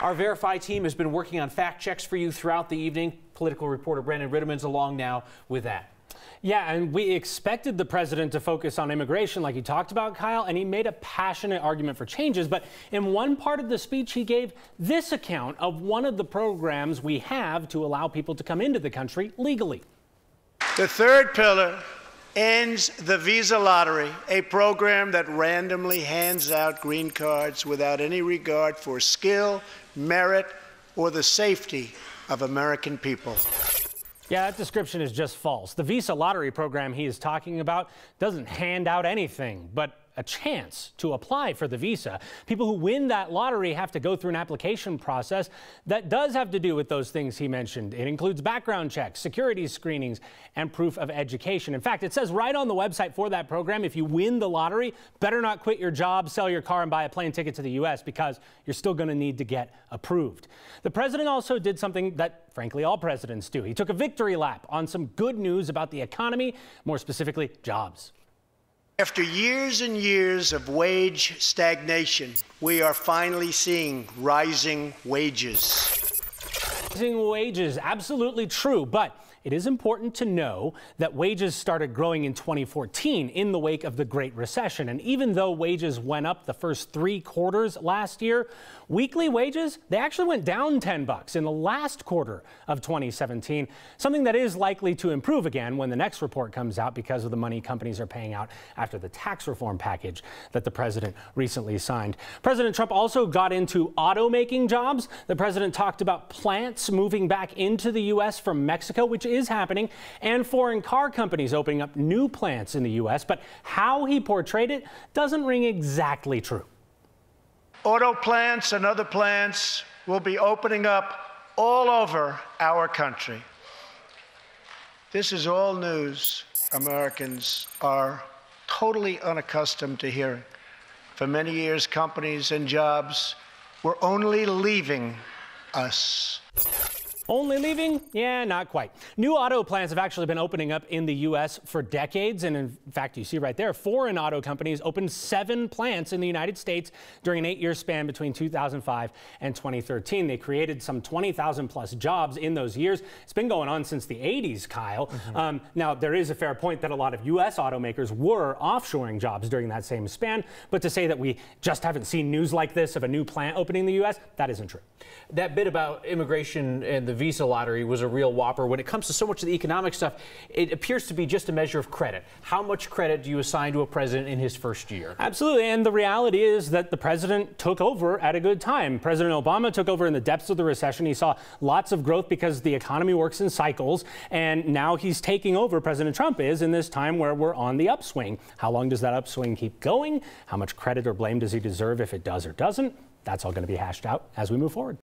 Our Verify team has been working on fact checks for you throughout the evening. Political reporter Brandon Ritterman's along now with that. Yeah, and we expected the president to focus on immigration like he talked about, Kyle, and he made a passionate argument for changes. But in one part of the speech, he gave this account of one of the programs we have to allow people to come into the country legally. The third pillar ends the visa lottery, a program that randomly hands out green cards without any regard for skill, merit, or the safety of American people. Yeah, that description is just false. The visa lottery program he is talking about doesn't hand out anything but a chance to apply for the visa. People who win that lottery have to go through an application process that does have to do with those things he mentioned. It includes background checks, security screenings, and proof of education. In fact, it says right on the website for that program, if you win the lottery, better not quit your job, sell your car, and buy a plane ticket to the U.S. because you're still going to need to get approved. The president also did something that, frankly, all presidents do. He took a victory lap on some good news about the economy, more specifically, jobs. After years and years of wage stagnation, we are finally seeing rising wages. Rising wages, absolutely true, but it is important to know that wages started growing in 2014 in the wake of the Great Recession. And even though wages went up the first 3 quarters last year, weekly wages, they actually went down $10 in the last quarter of 2017, something that is likely to improve again when the next report comes out because of the money companies are paying out after the tax reform package that the president recently signed. President Trump also got into automaking jobs. The president talked about plants moving back into the U.S. from Mexico, which is happening, and foreign car companies opening up new plants in the U.S., but how he portrayed it doesn't ring exactly true. Auto plants and other plants will be opening up all over our country. This is all news Americans are totally unaccustomed to hearing. For many years, companies and jobs were only leaving us. Only leaving? Yeah, not quite. New auto plants have actually been opening up in the U.S. for decades. And in fact, you see right there, foreign auto companies opened 7 plants in the United States during an 8-year span between 2005 and 2013. They created some 20,000 plus jobs in those years. It's been going on since the 80s, Kyle. Now, there is a fair point that a lot of U.S. automakers were offshoring jobs during that same span. But to say that we just haven't seen news like this of a new plant opening in the U.S., that isn't true. That bit about immigration and the visa lottery was a real whopper. When it comes to so much of the economic stuff, it appears to be just a measure of credit. How much credit do you assign to a president in his first year? Absolutely, and the reality is that the president took over at a good time. President Obama took over in the depths of the recession. He saw lots of growth because the economy works in cycles, and now he's taking over, President Trump is, in this time where we're on the upswing. How long does that upswing keep going? How much credit or blame does he deserve if it does or doesn't? That's all going to be hashed out as we move forward.